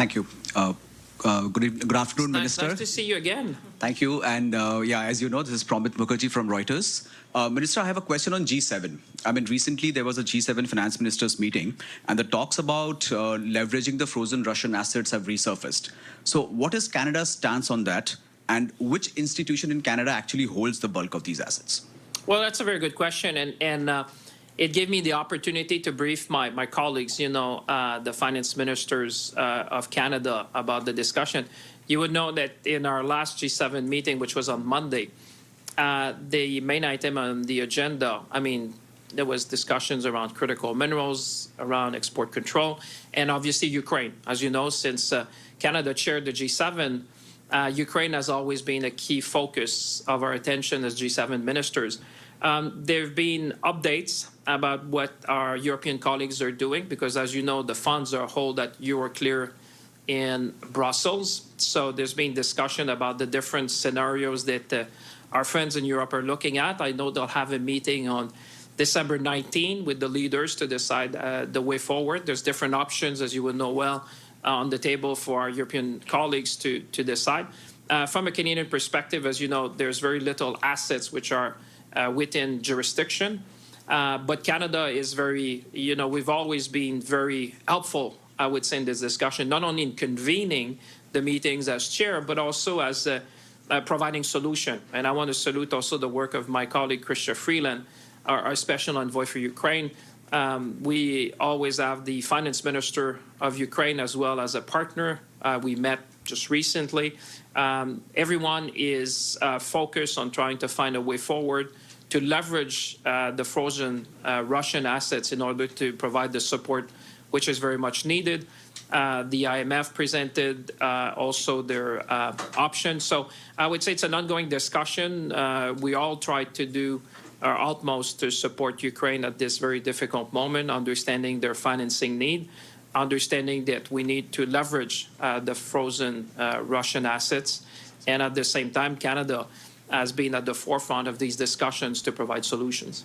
Thank you. Good afternoon, Minister. Nice to see you again. Thank you. And yeah, as you know, this is Promit Mukherjee from Reuters. Minister, I have a question on G7. I mean, recently there was a G7 finance ministers meeting, and the talks about leveraging the frozen Russian assets have resurfaced. So what is Canada's stance on that? And which institution in Canada actually holds the bulk of these assets? Well, that's a very good question. And it gave me the opportunity to brief my colleagues, the finance ministers of Canada about the discussion. You would know that in our last G7 meeting, which was on Monday, the main item on the agenda, I mean, there was discussions around critical minerals, around export control, and obviously Ukraine. As you know, since Canada chaired the G7, Ukraine has always been a key focus of our attention as G7 ministers. There have been updates about what our European colleagues are doing, because as you know, the funds are held at Euroclear in Brussels. So there's been discussion about the different scenarios that our friends in Europe are looking at. I know they'll have a meeting on December 19 with the leaders to decide the way forward. There's different options, as you would know well, on the table for our European colleagues to decide. From a Canadian perspective, as you know, there's very little assets which are within jurisdiction. But Canada is very, we've always been very helpful, I would say, in this discussion, not only in convening the meetings as chair, but also as providing solution. And I want to salute also the work of my colleague, Chrystia Freeland, our special envoy for Ukraine. We always have the finance minister of Ukraine as well as a partner. We met just recently. Everyone is focused on trying to find a way forward to leverage the frozen Russian assets in order to provide the support which is very much needed. The IMF presented also their options. So I would say it's an ongoing discussion. We all try to do our utmost to support Ukraine at this very difficult moment, understanding their financing need, understanding that we need to leverage the frozen Russian assets. And at the same time, Canada has been at the forefront of these discussions to provide solutions.